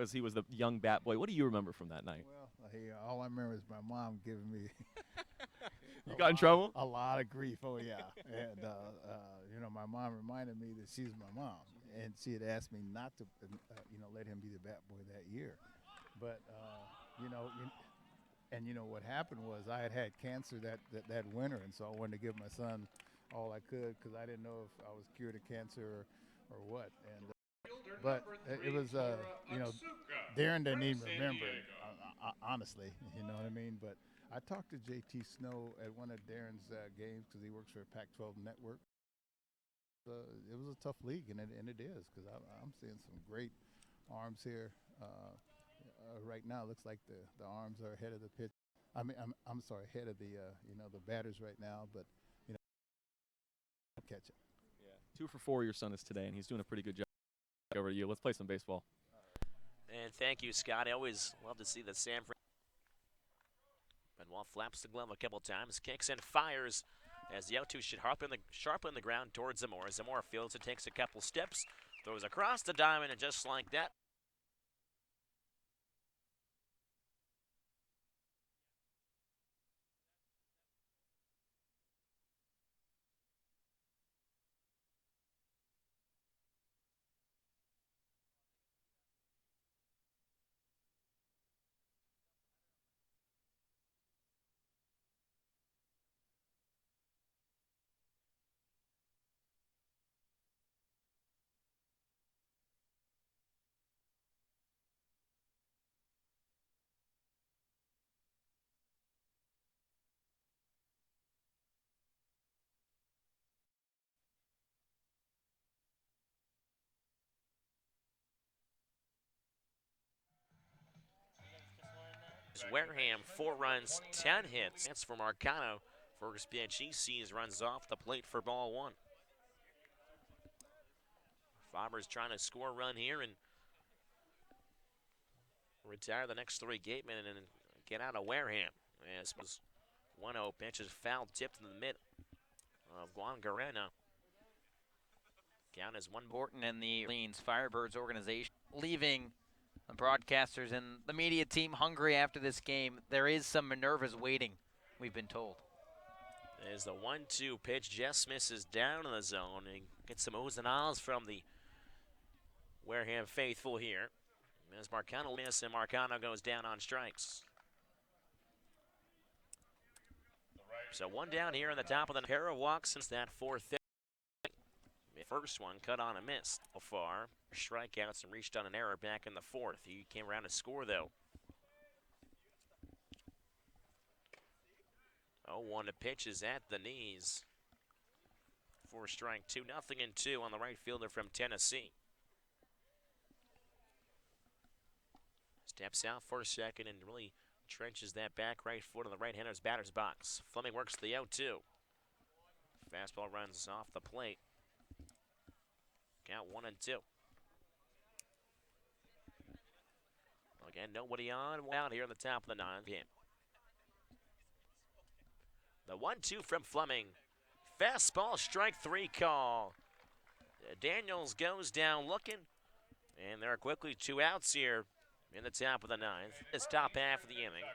as he was the young bat boy. What do you remember from that night? Well, hey, all I remember is my mom giving me You got in trouble? a lot of grief. Oh yeah, and my mom reminded me that she's my mom, and she had asked me not to, let him be the bat boy that year. But what happened was I had cancer that winter, and so I wanted to give my son all I could because I didn't know if I was cured of cancer or what. And but it was Darren didn't even remember it, honestly. You know what I mean? But I talked to JT Snow at one of Darren's games because he works for Pac-12 Network. It was a tough league, and it is because I'm seeing some great arms here. Right now, it looks like the arms are ahead of the pitch. I'm sorry, ahead of the batters right now, but catch it. Yeah. 2 for 4 your son is today, and he's doing a pretty good job. Over to you. Let's play some baseball. And thank you, Scott. I always love to see the San Fran. Benoit flaps the glove a couple times, kicks and fires as the 0-2 should sharp in the ground towards Zamora. Zamora fields it, takes a couple steps, throws across the diamond, and just like that. Wareham, 4 runs, 10 hits. That's from Marcano. Fergus Bianchi runs off the plate for ball 1. Fauber's trying to score a run here and retire the next 3 gatemen and get out of Wareham. As 1-0 pitch is foul tipped in the mid of Juan Guarena. Count is 1. Borton and the Orleans Firebirds organization leaving the broadcasters and the media team hungry after this game. There is some Minervas waiting, we've been told. There's the 1-2 pitch. Jess misses down in the zone and gets some oohs and ahs from the Wareham faithful here. As Marcano misses and Marcano goes down on strikes. So 1 down here in the top of the pair of walks since that 4th inning. First one cut on and missed so far. Strikeouts and reached on an error back in the 4th. He came around to score though. 0-1 to pitches at the knees. For strike 2, 0-2 on the right fielder from Tennessee. Steps out for a second and really trenches that back right foot on the right-hander's batter's box. Fleming works the 0-2. Fastball runs off the plate. Count 1-2. Again, nobody on, out here on the top of the 9th game. The 1-2 from Fleming. Fastball, strike 3 call. Daniels goes down looking, and there are quickly 2 outs here in the top of the 9th. This top half of the inning.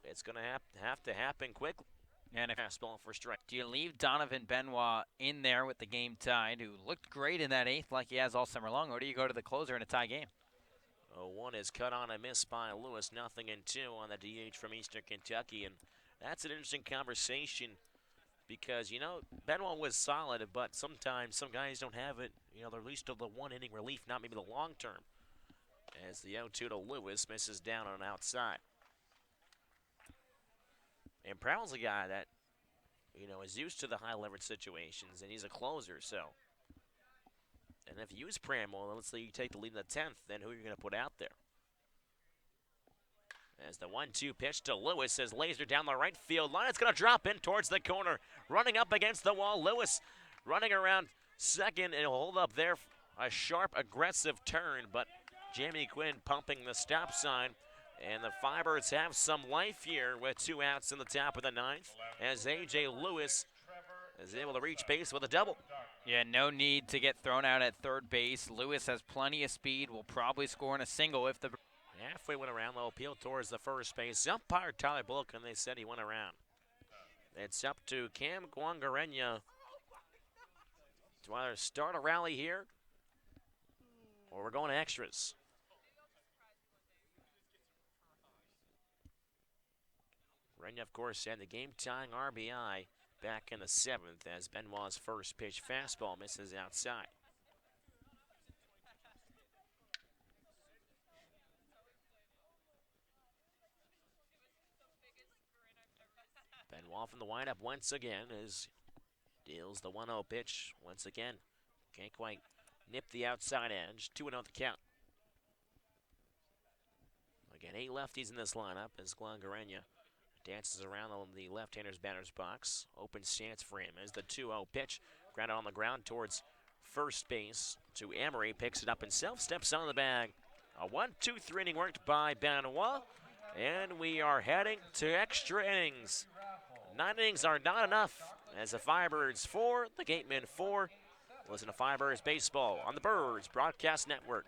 It's going to have to happen quickly. And a fastball for strike. Do you leave Donovan Benoit in there with the game tied, who looked great in that 8th like he has all summer long, or do you go to the closer in a tie game? 0-1 is cut on and missed by Lewis. 0-2 on the DH from Eastern Kentucky. And that's an interesting conversation because, Benoit was solid, but sometimes some guys don't have it. They're at least of the 1-inning relief, not maybe the long term. As the 0-2 to Lewis misses down on outside. And Prowell's a guy that, is used to the high leverage situations, and he's a closer, so. And if you use Pramwell, let's say you take the lead in the 10th, then who are you going to put out there? As the 1-2 pitch to Lewis is laser down the right field line. It's going to drop in towards the corner. Running up against the wall, Lewis running around second and hold up there. A sharp, aggressive turn, but Jamie Quinn pumping the stop sign. And the Firebirds have some life here with 2 outs in the top of the 9th as A.J. Lewis is able to reach base with a double. Yeah, no need to get thrown out at third base. Lewis has plenty of speed, will probably score in a single if the... Halfway went around, low appeal towards the first base. Umpire Tyler Bullock, and they said he went around. It's up to Cam Guangarena to either start a rally here or we're going to extras. Renya, of course, had the game-tying RBI back in the 7th as Benoit's first pitch fastball misses outside. Benoit from the windup once again as deals the 1-0 pitch once again. Can't quite nip the outside edge. 2-0 the count. Again, 8 lefties in this lineup as Guangarena dances around on the left-hander's batter's box. Open stance for him as the 2-0 pitch. Grounded on the ground towards first base to Emery. Picks it up himself, steps on the bag. A 1-2-3 inning worked by Benoit. And we are heading to extra innings. 9 innings are not enough as the Firebirds 4, the Gatemen 4. Listen to Firebirds Baseball on the Birds Broadcast Network.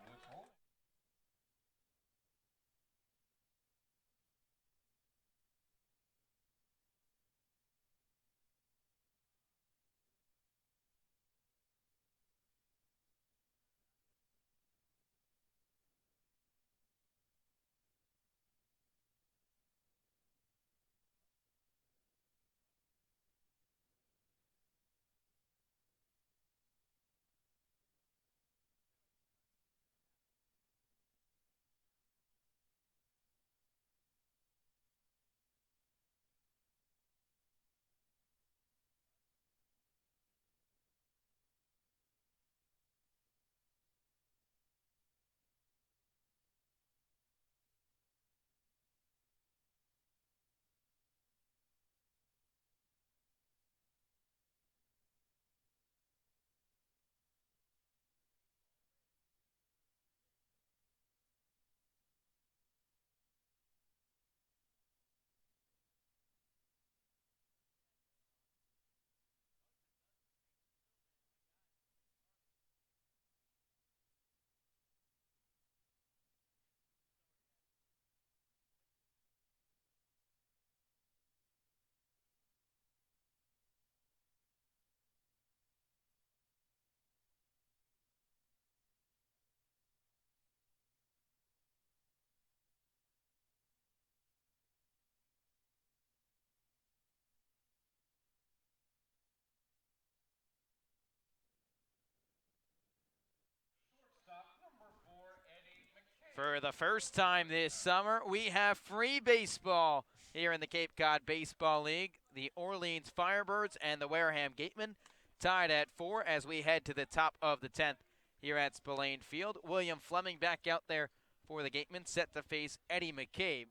For the first time this summer, we have free baseball here in the Cape Cod Baseball League. The Orleans Firebirds and the Wareham Gatemen tied at 4 as we head to the top of the 10th here at Spillane Field. William Fleming back out there for the Gatemen, set to face Eddie McCabe.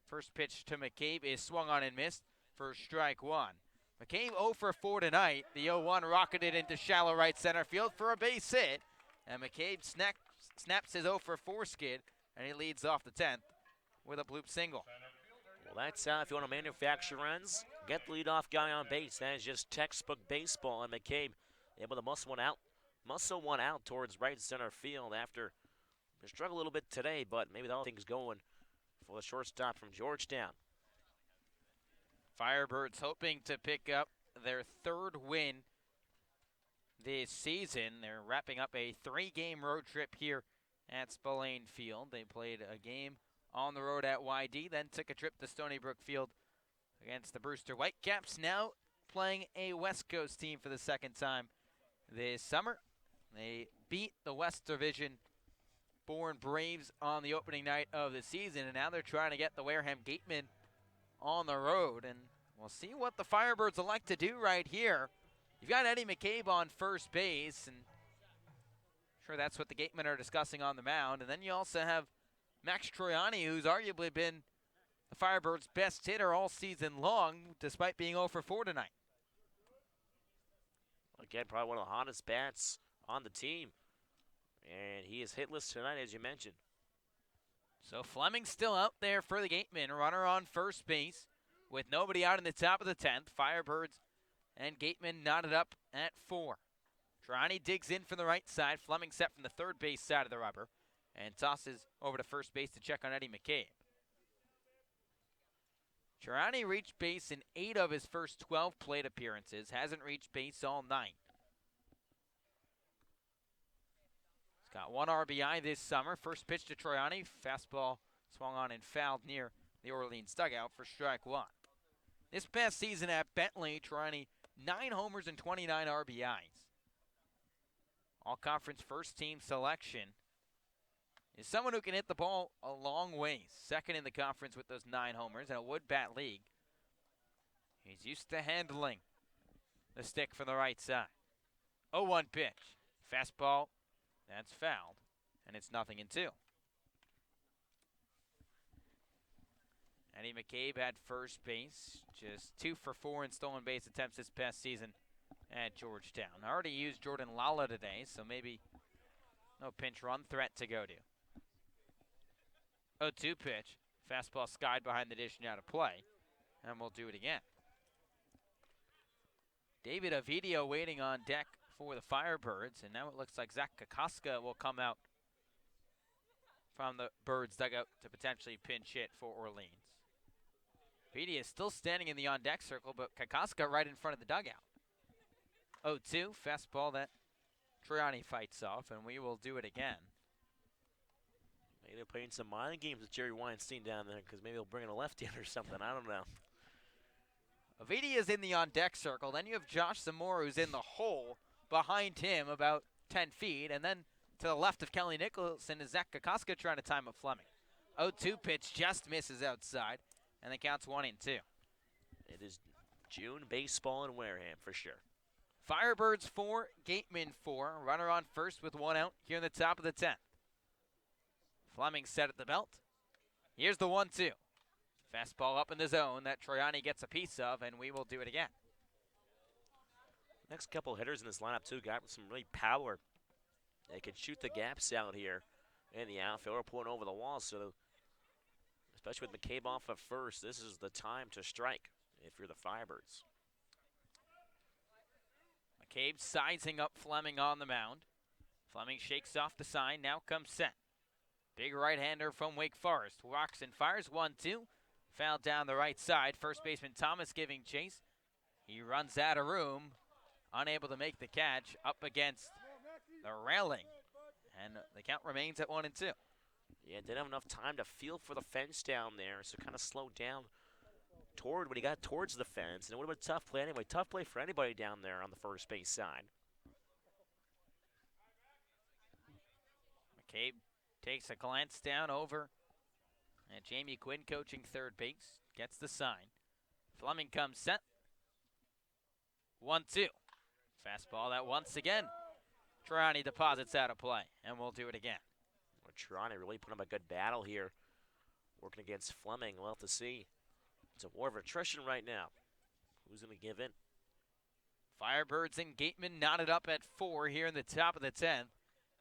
First pitch to McCabe is swung on and missed for strike 1. McCabe 0 for 4 tonight. The 0-1 rocketed into shallow right center field for a base hit. And McCabe snaps his 0 for 4 skid, and he leads off the 10th with a bloop single. Well, that's if you want to manufacture runs, get the leadoff guy on base. That is just textbook baseball, and McCabe able to muscle one out towards right center field after they struggled a little bit today, but maybe all things going for the shortstop from Georgetown. Firebirds hoping to pick up their 3rd win this season. They're wrapping up a 3-game road trip here at Spillane Field. They played a game on the road at YD, then took a trip to Stony Brook Field against the Brewster Whitecaps. Now playing a West Coast team for the 2nd time this summer. They beat the West Division born Braves on the opening night of the season, and now they're trying to get the Wareham Gatemen on the road, and we'll see what the Firebirds will like to do right here. You've got Eddie McCabe on first base, and I'm sure that's what the Gatemen are discussing on the mound. And then you also have Max Troiani, who's arguably been the Firebirds' best hitter all season long, despite being 0 for 4 tonight. Again, probably one of the hottest bats on the team, and he is hitless tonight, as you mentioned. So Fleming's still out there for the Gatemen, runner on first base with nobody out in the top of the 10th. Firebirds and Gatemen knotted up at 4. Triani digs in from the right side. Fleming set from the third base side of the rubber and tosses over to first base to check on Eddie McCabe. Triani reached base in 8 of his first 12 plate appearances. Hasn't reached base all night. He's got 1 RBI this summer. First pitch to Triani. Fastball swung on and fouled near the Orleans dugout for strike 1. This past season at Bentley, Triani 9 homers and 29 RBIs. All-conference first-team selection. Is someone who can hit the ball a long ways. Second in the conference with those 9 homers in a wood-bat league. He's used to handling the stick from the right side. 0-1 pitch. Fastball, that's fouled, and it's 0-2. Eddie McCabe at first base, just 2 for 4 in stolen base attempts this past season at Georgetown. I already used Jordan Lala today, so maybe no pinch run threat to go to. 0-2 pitch. Fastball skied behind the dish and out of play. And we'll do it again. David Ovidio waiting on deck for the Firebirds. And now it looks like Zach Kokoska will come out from the Birds dugout to potentially pinch hit for Orleans. Ovidio is still standing in the on-deck circle, but Kokoska right in front of the dugout. 0-2. Fastball that Triani fights off, and we will do it again. Maybe they're playing some mind games with Jerry Weinstein down there because maybe they'll bring in a lefty or something. I don't know. Ovidia is in the on-deck circle. Then you have Josh Zamora, who's in the hole behind him about 10 feet. And then to the left of Kelly Nicholson is Zach Kokoska trying to time up Fleming. 0-2 pitch just misses outside, and the count's 1-2. It is June baseball in Wareham for sure. Firebirds 4, Gateman 4. Runner on first with 1 out here in the top of the 10th. Fleming set at the belt. Here's the 1-2. Fastball up in the zone that Triani gets a piece of, and we will do it again. Next couple hitters in this lineup, too, got some really power. They can shoot the gaps out here in the outfield or pulling over the wall. So, especially with McCabe off at first, this is the time to strike if you're the Firebirds. McCabe sizing up Fleming on the mound. Fleming shakes off the sign. Now comes set. Big right-hander from Wake Forest. Walks and fires 1-2. Fouled down the right side. First baseman Thomas giving chase. He runs out of room. Unable to make the catch up against the railing. And the count remains at 1-2. Yeah, didn't have enough time to feel for the fence down there, so kind of slowed down toward when he got towards the fence. And it would have been a tough play anyway. Tough play for anybody down there on the first base side. McCabe takes a glance down over at Jamie Quinn coaching third base. Gets the sign. Fleming comes set. 1-2. Fastball that once again. Triani deposits out of play, and we'll do it again. Well, Triani really put up a good battle here. Working against Fleming. We'll have to see. It's a war of attrition right now. Who's going to give in? Firebirds and Gateman knotted up at 4 here in the top of the 10th.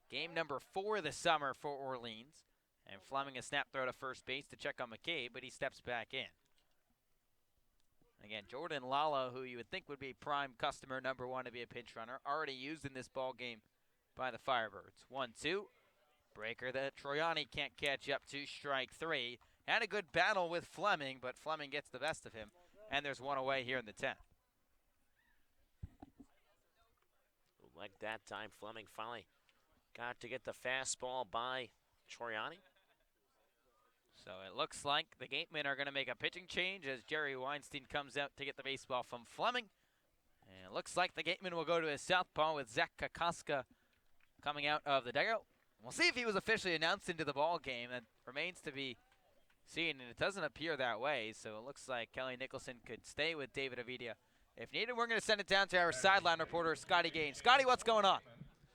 Game number 4 of the summer for Orleans. And Fleming a snap throw to first base to check on McCabe, but he steps back in. Again, Jordan Lala, who you would think would be prime customer number 1 to be a pinch runner, already used in this ball game by the Firebirds. 1-2. Breaker that Triani can't catch up to, strike 3. Had a good battle with Fleming, but Fleming gets the best of him. And there's 1 away here in the 10th. Like that time, Fleming finally got to get the fastball by Triani. So it looks like the Gatemen are going to make a pitching change as Jerry Weinstein comes out to get the baseball from Fleming. And it looks like the Gatemen will go to his southpaw with Zach Kokoska coming out of the dugout. We'll see if he was officially announced into the ball game. That remains to be seen, and it doesn't appear that way. So it looks like Kelly Nicholson could stay with David Ovidia. If needed, we're going to send it down to our sideline reporter, Scotty Gaines. Scotty, what's going on?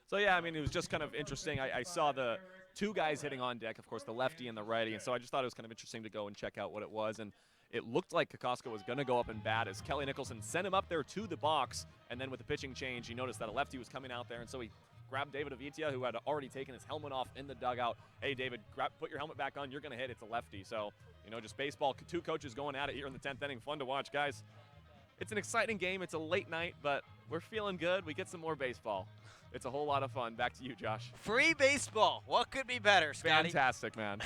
So, yeah, I mean, it was just kind of interesting. I saw the 2 guys hitting on deck, of course, the lefty and the righty, and so I just thought it was kind of interesting to go and check out what it was. And it looked like Kokoska was going to go up and bat as Kelly Nicholson sent him up there to the box, and then with the pitching change, you noticed that a lefty was coming out there, and so he grabbed David Ovidia, who had already taken his helmet off in the dugout. Hey, David, put your helmet back on. You're going to hit. It's a lefty. So, you know, just baseball, 2 coaches going at it here in the 10th inning. Fun to watch, guys. It's an exciting game. It's a late night, but we're feeling good. We get some more baseball. It's a whole lot of fun. Back to you, Josh. Free baseball. What could be better, Scotty? Fantastic, man.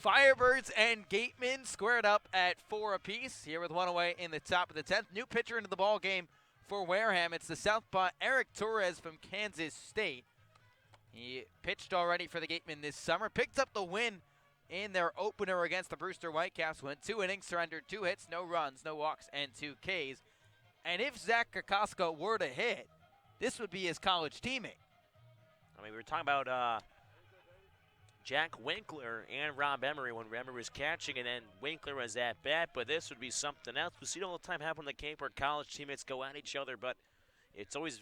Firebirds and Gatemen squared up at 4 apiece here with one away in the top of the 10th. New pitcher into the ball game for Wareham. It's the southpaw Eric Torres from Kansas State. He pitched already for the Gatemen this summer. Picked up the win in their opener against the Brewster Whitecaps. Went 2 innings, surrendered 2 hits, no runs, no walks, and 2 Ks. And if Zach Kokoska were to hit, this would be his college teammate. I mean, we were talking about Jack Winkler and Rob Emery when Emery was catching, and then Winkler was at bat, but this would be something else. We see it all the time happen on the Cape where college teammates go at each other, but it's always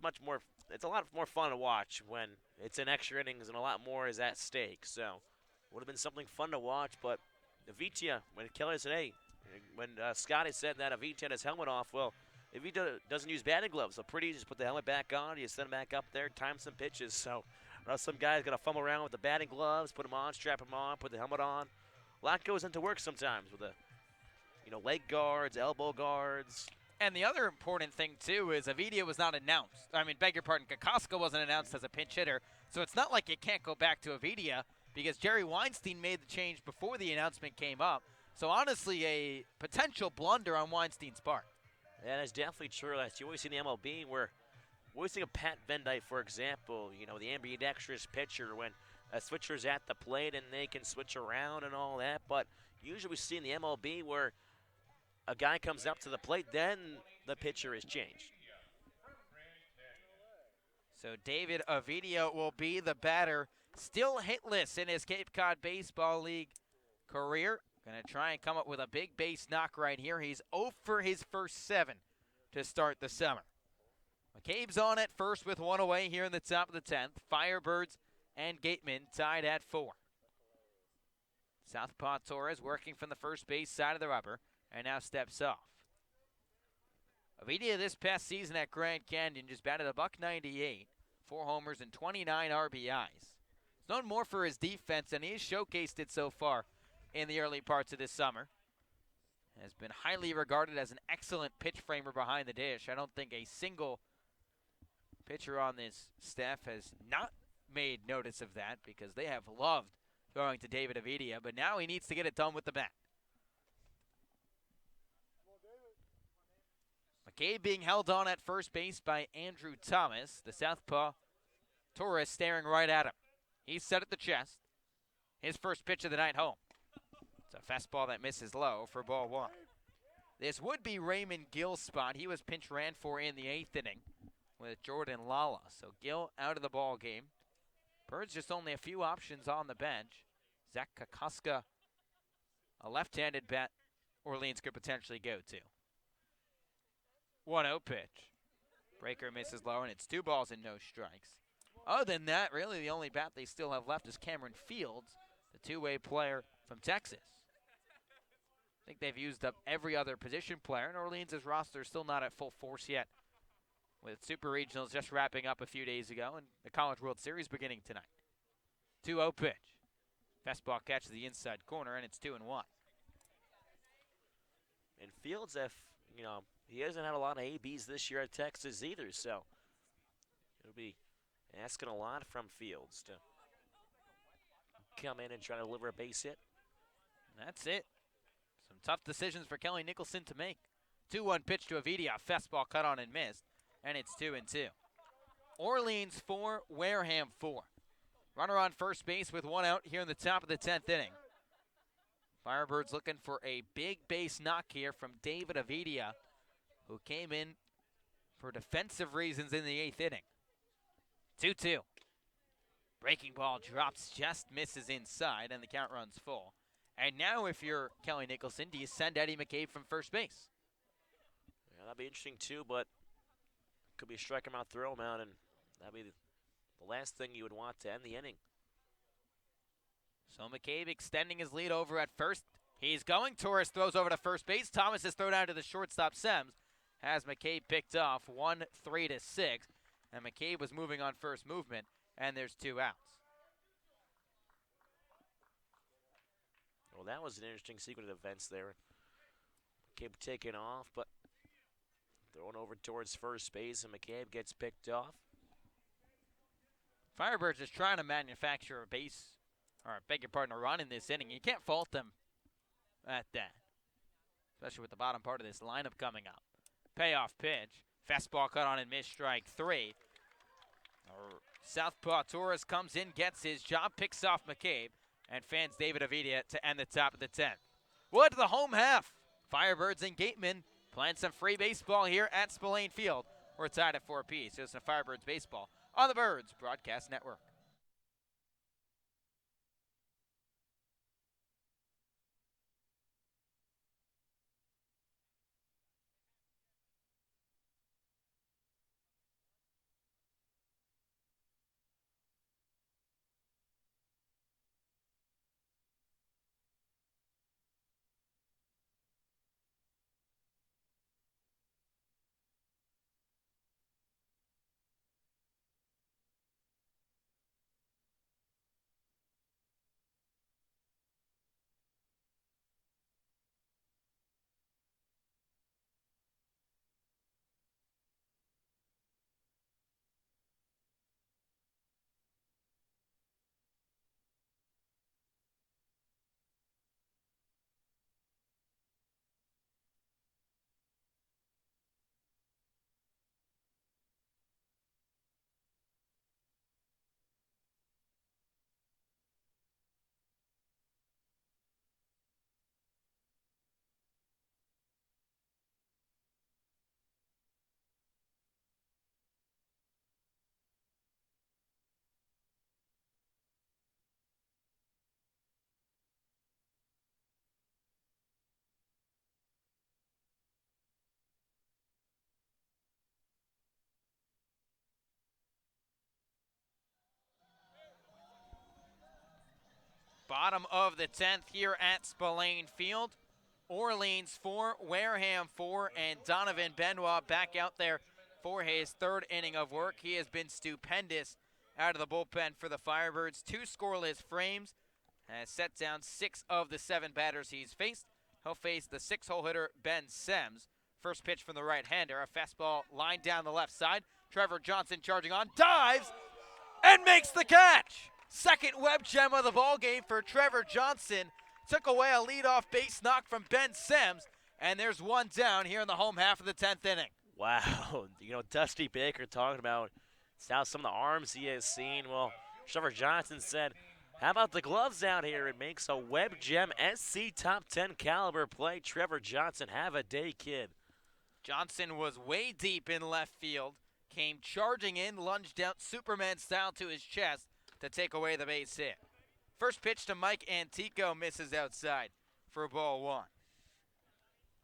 much more, it's a lot more fun to watch when it's in extra innings and a lot more is at stake. So it would have been something fun to watch, but Avitia, when Kelly said, hey, when Scotty said that Avitia had his helmet off, well, Avitia doesn't use batting gloves, so pretty easy, just put the helmet back on, you send him back up there, time some pitches. So some guys got to fumble around with the batting gloves, put them on, strap them on, put the helmet on. A lot goes into work sometimes with the, leg guards, elbow guards. And the other important thing, too, is Avidia was not announced. I mean, beg your pardon, Kokoska wasn't announced as a pinch hitter, so it's not like it can't go back to Avidia because Jerry Weinstein made the change before the announcement came up. So honestly, a potential blunder on Weinstein's part. Yeah, that's definitely true. That's you always see in the MLB where we always think of Pat Vendyke, for example, the ambidextrous pitcher when a switcher's at the plate and they can switch around and all that. But usually we see in the MLB where a guy comes up to the plate, then the pitcher is changed. So David Avidia will be the batter, still hitless in his Cape Cod Baseball League career. Going to try and come up with a big base knock right here. He's 0 for his first 7 to start the summer. McCabe's on at first with 1 away here in the top of the 10th. Firebirds and Gatemen tied at 4. Southpaw Torres working from the first base side of the rubber and now steps off. Avidia this past season at Grand Canyon just batted a .198, 4 homers and 29 RBIs. He's known more for his defense, and he has showcased it so far in the early parts of this summer. Has been highly regarded as an excellent pitch framer behind the dish. I don't think a single pitcher on this staff has not made notice of that because they have loved throwing to David Avidia, but now he needs to get it done with the bat. McCabe being held on at first base by Andrew Thomas. The southpaw Torres staring right at him. He's set at the chest. His first pitch of the night home. It's a fastball that misses low for ball 1. This would be Raymond Gill's spot. He was pinch ran for in the 8th inning with Jordan Lala. So Gill out of the ball game. Birds just only a few options on the bench. Zach Kokoska, a left-handed bat Orleans could potentially go to. 1-0 pitch. Breaker misses low, and it's 2 balls and no strikes. Other than that, really the only bat they still have left is Cameron Fields, the two-way player from Texas. I think they've used up every other position player, and Orleans' roster is still not at full force yet, with Super Regionals just wrapping up a few days ago and the College World Series beginning tonight. 2-0 pitch. Fastball catches the inside corner, and it's 2-1. And Fields, he hasn't had a lot of ABs this year at Texas either, so it'll be asking a lot from Fields to come in and try to deliver a base hit. That's it. Some tough decisions for Kelly Nicholson to make. 2-1 pitch to Avidia. Fastball cut on and missed, and it's 2-2. Orleans 4, Wareham 4. Runner on first base with 1 out here in the top of the 10th inning. Firebirds looking for a big base knock here from David Avidia, who came in for defensive reasons in the 8th inning. 2-2. Breaking ball drops, just misses inside, and the count runs full. And now if you're Kelly Nicholson, do you send Eddie McCabe from first base? Yeah, that'd be interesting too, but could be a strike him out, throw him out, and that'd be the last thing you would want to end the inning. So McCabe extending his lead over at first. He's going. Torres throws over to first base. Thomas is thrown down to the shortstop. Sems has McCabe picked off 1-3-6. And McCabe was moving on first movement, and there's 2 outs. Well, that was an interesting sequence of events there. McCabe taking off, but Thrown over towards first base, and McCabe gets picked off. Firebirds is trying to manufacture a base, or beg your pardon, a run in this inning. You can't fault them at that, especially with the bottom part of this lineup coming up. Payoff pitch. Fastball cut on and missed, strike 3. Southpaw Torres comes in, gets his job, picks off McCabe, and fans David Avidia to end the top of the 10th. Wood to the home half. Firebirds and Gateman playing some free baseball here at Spillane Field. We're tied at 4 apiece. It's a Firebirds baseball on the Birds Broadcast Network. Bottom of the 10th here at Spillane Field. Orleans 4, Wareham 4, and Donovan Benoit back out there for his 3rd inning of work. He has been stupendous out of the bullpen for the Firebirds. 2 scoreless frames, has set down 6 of the 7 batters he's faced. He'll face the 6-hole hitter Ben Sems. First pitch from the right-hander, a fastball lined down the left side. Trevor Johnson charging on, dives, and makes the catch. Second web gem of the ball game for Trevor Johnson. Took away a leadoff base knock from Ben Sems, and there's one down here in the home half of the 10th inning. Wow, Dusty Baker talking about how some of the arms he has seen. Well, Trevor Johnson said, how about the gloves out here? It makes a web gem SC top 10 caliber play. Trevor Johnson, have a day, kid. Johnson was way deep in left field, came charging in, lunged out Superman style to his chest to take away the base hit. First pitch to Mike Antico misses outside for ball 1.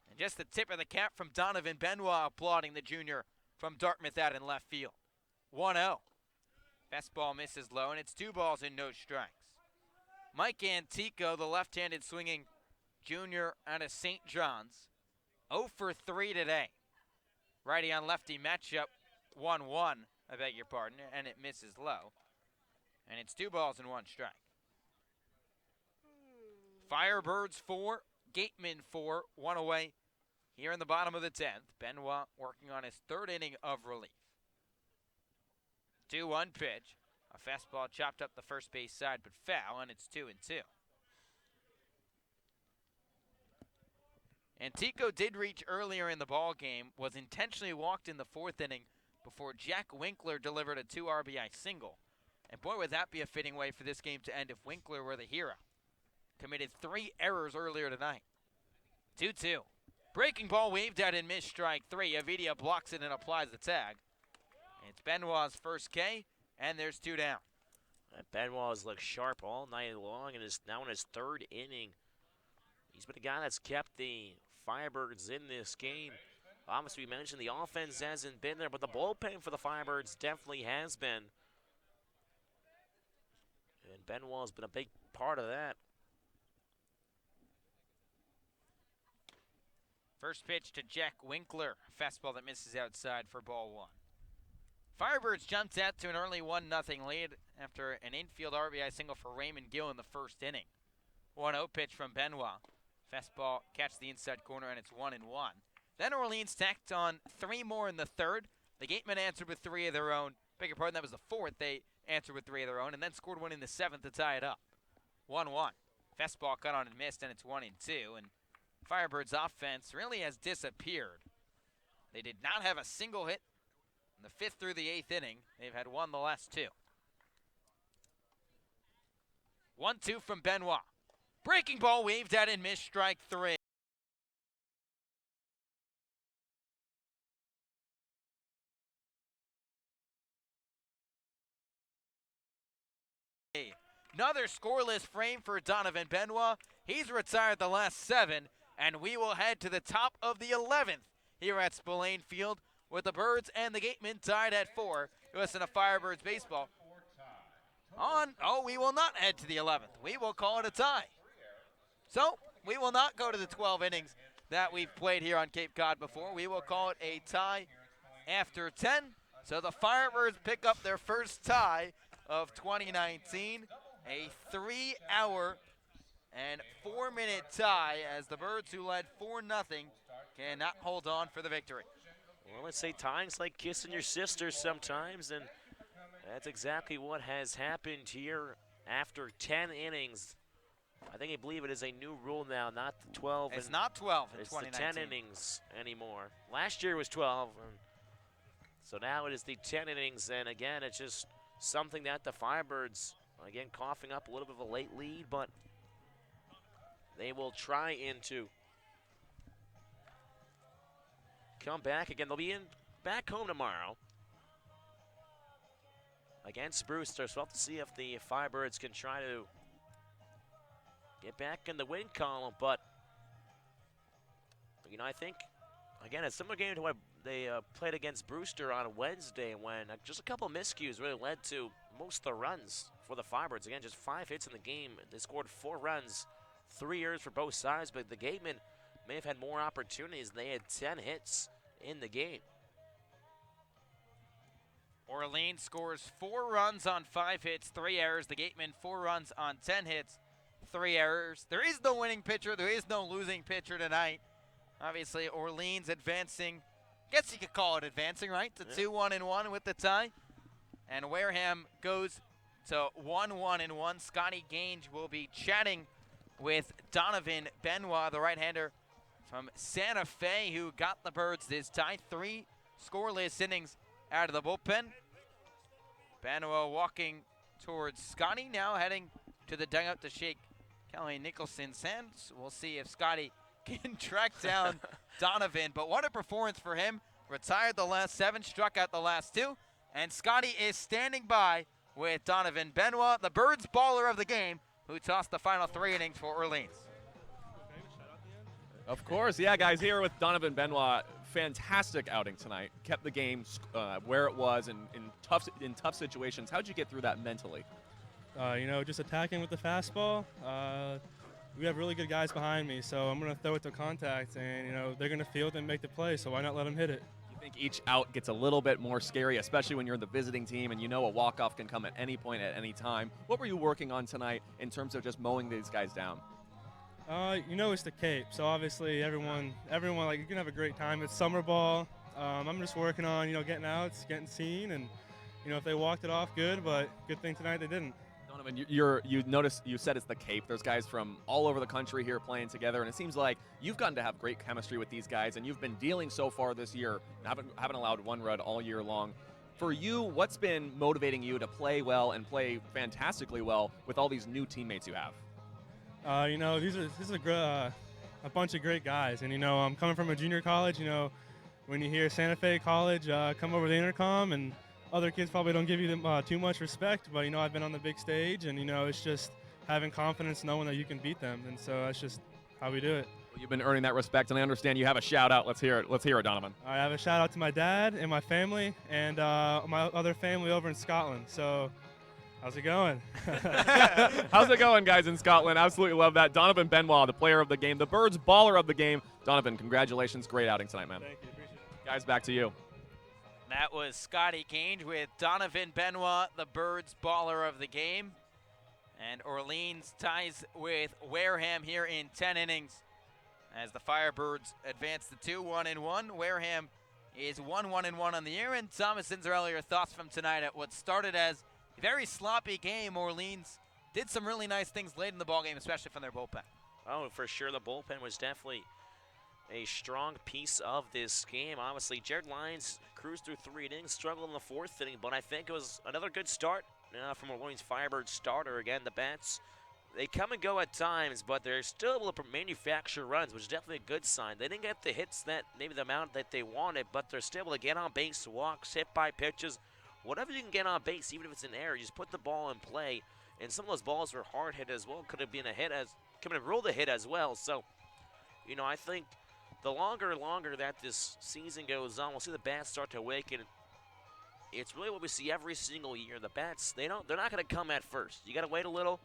And just the tip of the cap from Donovan Benoit applauding the junior from Dartmouth out in left field. 1-0. Fastball misses low, and it's 2 balls and no strikes. Mike Antico, the left-handed swinging junior out of St. John's, 0 for 3 today. Righty on lefty matchup, 1-1, I beg your pardon, and it misses low. And it's 2 balls and 1 strike. Firebirds 4, Gateman 4, 1 away here in the bottom of the 10th. Benoit working on his 3rd inning of relief. 2-1 pitch. A fastball chopped up the first base side, but foul, and it's 2-2. Antico did reach earlier in the ball game, was intentionally walked in the 4th inning before Jack Winkler delivered a 2 RBI single. And boy, would that be a fitting way for this game to end if Winkler were the hero. Committed 3 errors earlier tonight. 2-2. Breaking ball waved at and missed, strike 3. Avidia blocks it and applies the tag. It's Benoit's first K, and there's 2 down. Benoit has looked sharp all night long and is now in his 3rd inning. He's been a guy that's kept the Firebirds in this game. Obviously, we mentioned the offense hasn't been there, but the bullpen for the Firebirds definitely has been. And Benoit's been a big part of that. First pitch to Jack Winkler. Fastball that misses outside for ball 1. Firebirds jumped out to an early 1-0 lead after an infield RBI single for Raymond Gill in the 1st inning. 1-0 pitch from Benoit. Fastball catch the inside corner, and it's 1-1. Then Orleans tacked on 3 more in the third. The Gatemen answered with 3 of their own. Beg your pardon, that was the fourth. They answered with 3 of their own and then scored 1 in the 7th to tie it up. 1-1. Fastball cut on and missed, and it's 1-2. And Firebirds offense really has disappeared. They did not have a single hit in the 5th through the 8th inning. They've had 1 the last 2. 1-2 from Benoit. Breaking ball waved at and missed, strike 3. Another scoreless frame for Donovan Benoit. He's retired the last 7, and we will head to the top of the 11th here at Spillane Field with the Birds and the Gatemen tied at 4. You listen to Firebirds baseball. We will not head to the 11th. We will call it a tie. So we will not go to the 12 innings that we've played here on Cape Cod before. We will call it a tie after 10. So the Firebirds pick up their first tie of 2019. A 3-hour and 4-minute tie as the Birds, who led 4-0, cannot hold on for the victory. Well, let's say tying's like kissing your sister sometimes, and that's exactly what has happened here after 10 innings. I believe it is a new rule now, not the 12. It's not 12 in it's 2019. the 10 innings anymore. Last year was 12, so now it is the 10 innings, and again, it's just something that the Firebirds, again, coughing up a little bit of a late lead, but they will try to come back again. They'll be back home tomorrow against Brewster, so we'll have to see if the Firebirds can try to get back in the win column. But, I think, again, a similar game to what they played against Brewster on Wednesday, when just a couple of miscues really led to most of the runs for the Firebirds. Again, just 5 hits in the game. They scored 4 runs, 3 errors for both sides, but the Gatemen may have had more opportunities. They had 10 hits in the game. Orleans scores 4 runs on 5 hits, 3 errors. The Gatemen 4 runs on 10 hits, 3 errors. There is no winning pitcher. There is no losing pitcher tonight. Obviously, Orleans advancing. Guess you could call it advancing, right? To 2-1-1 with the tie. And Wareham goes to 1-1-1. Scotty Gange will be chatting with Donovan Benoit, the right-hander from Santa Fe, who got the Birds this tie. 3 scoreless innings out of the bullpen. Benoit walking towards Scotty, now heading to the dugout to shake Kelly Nicholson's hands. We'll see if Scotty can track down Donovan, but what a performance for him. Retired the last 7, struck out the last 2, and Scotty is standing by with Donovan Benoit, the Birds baller of the game, who tossed the final 3 innings for Orleans. Of course, yeah, guys, here with Donovan Benoit. Fantastic outing tonight. Kept the game where it was in tough situations. How'd you get through that mentally? Just attacking with the fastball. We have really good guys behind me, so I'm going to throw it to contact, and, they're going to field and make the play, so why not let them hit it? You think each out gets a little bit more scary, especially when you're the visiting team and a walk-off can come at any point at any time. What were you working on tonight in terms of just mowing these guys down? It's the Cape, so obviously everyone, you're going to have a great time. It's summer ball. I'm just working on, getting outs, getting seen, and, if they walked it off, good, but good thing tonight they didn't. Donovan, you noticed, you said it's the Cape. There's guys from all over the country here playing together, and it seems like you've gotten to have great chemistry with these guys, and you've been dealing so far this year, haven't allowed 1 run all year long. For you, what's been motivating you to play well and play fantastically well with all these new teammates you have? This is a bunch of great guys, and I'm coming from a junior college. When you hear Santa Fe College come over the intercom, and other kids probably don't give you too much respect, but I've been on the big stage, and it's just having confidence, knowing that you can beat them, and so that's just how we do it. Well, you've been earning that respect, and I understand you have a shout out. Let's hear it, Donovan. I have a shout out to my dad and my family, and my other family over in Scotland. So. How's it going? How's it going, guys, in Scotland? Absolutely love that. Donovan Benoit, the player of the game, the Birds baller of the game. Donovan, congratulations. Great outing tonight, man. Thank you. Appreciate it. Guys, back to you. That was Scotty Gange with Donovan Benoit, the Birds baller of the game. And Orleans ties with Wareham here in 10 innings as the Firebirds advance to 2-1-1. Wareham is 1-1-1 on the year. And Thomas Cinderella, your thoughts from tonight at what started as a very sloppy game. Orleans did some really nice things late in the ballgame, especially from their bullpen. Oh, for sure, the bullpen was definitely a strong piece of this game. Obviously, Jared Lyons cruised through 3 innings, struggled in the 4th inning, but I think it was another good start from Orleans Firebirds starter. Again, the bats, they come and go at times, but they're still able to manufacture runs, which is definitely a good sign. They didn't get the hits that maybe the amount that they wanted, but they're still able to get on base, walks, hit by pitches, whatever you can get on base, even if it's an error, you just put the ball in play. And some of those balls were hard hit as well. Could have been a hit could have ruled a hit as well. So, you know, I think the longer and longer that this season goes on, we'll see the bats start to awaken. It's really what we see every single year. The bats, they're not going to come at first. You got to wait a little.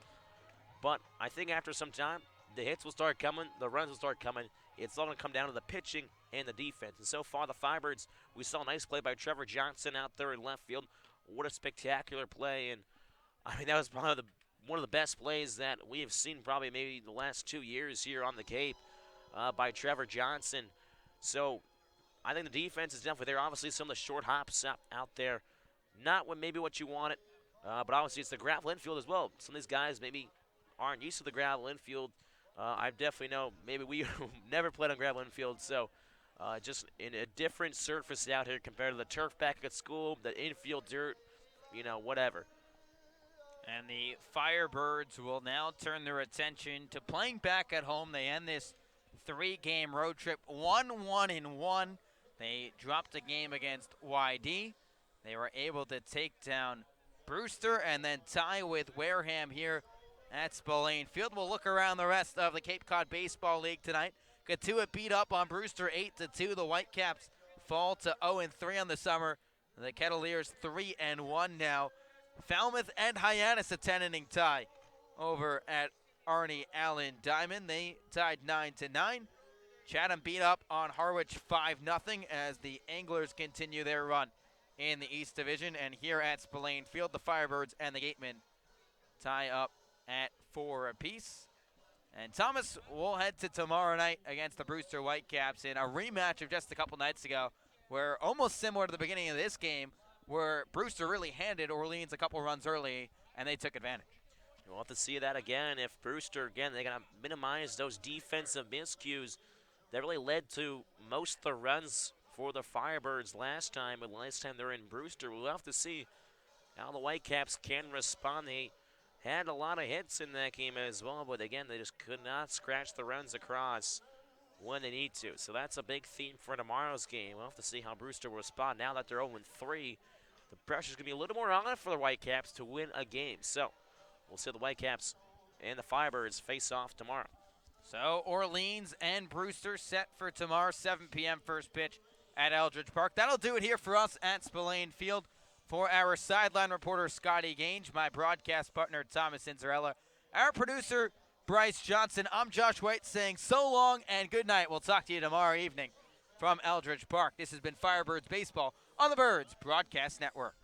But I think after some time, the hits will start coming, the runs will start coming. It's all going to come down to the pitching and the defense. And so far, the Firebirds, we saw a nice play by Trevor Johnson out there in left field. What a spectacular play. And, I mean, that was probably one of the best plays that we have seen probably maybe the last 2 years here on the Cape by Trevor Johnson. So I think the defense is definitely there. Obviously, some of the short hops out there, not maybe what you wanted, but obviously it's the gravel infield as well. Some of these guys maybe aren't used to the gravel infield. I definitely know maybe we never played on gravel infield, so just in a different surface out here compared to the turf back at school, the infield dirt, you know, whatever. And the Firebirds will now turn their attention to playing back at home. They end this 3-game road trip 1-1-1. They dropped a game against YD. They were able to take down Brewster and then tie with Wareham here at Spillane Field. We'll look around the rest of the Cape Cod Baseball League tonight. Katua beat up on Brewster 8-2. The Whitecaps fall to 0-3 on the summer. The Kettleers 3-1 now. Falmouth and Hyannis a 10-inning tie over at Arnie Allen Diamond. They tied 9-9. Chatham beat up on Harwich 5-0 as the Anglers continue their run in the East Division. And here at Spillane Field, the Firebirds and the Gatemen tie up at 4 apiece. And Thomas will head to tomorrow night against the Brewster Whitecaps in a rematch of just a couple nights ago, where almost similar to the beginning of this game, where Brewster really handed Orleans a couple runs early, and they took advantage. We'll have to see that again. If Brewster, again, they're going to minimize those defensive miscues that really led to most of the runs for the Firebirds last time. But last time they're in Brewster, we'll have to see how the Whitecaps can respond. They had a lot of hits in that game as well, but again, they just could not scratch the runs across when they need to. So that's a big theme for tomorrow's game. We'll have to see how Brewster will respond now that they're 0-3. The pressure's going to be a little more on it for the Whitecaps to win a game. So we'll see the Whitecaps and the Firebirds face off tomorrow. So Orleans and Brewster set for tomorrow, 7 p.m. first pitch at Eldridge Park. That'll do it here for us at Spillane Field. For our sideline reporter, Scotty Gange, my broadcast partner, Thomas Cinderella, our producer, Bryce Johnson, I'm Josh White saying so long and good night. We'll talk to you tomorrow evening from Eldridge Park. This has been Firebirds Baseball on the Birds Broadcast Network.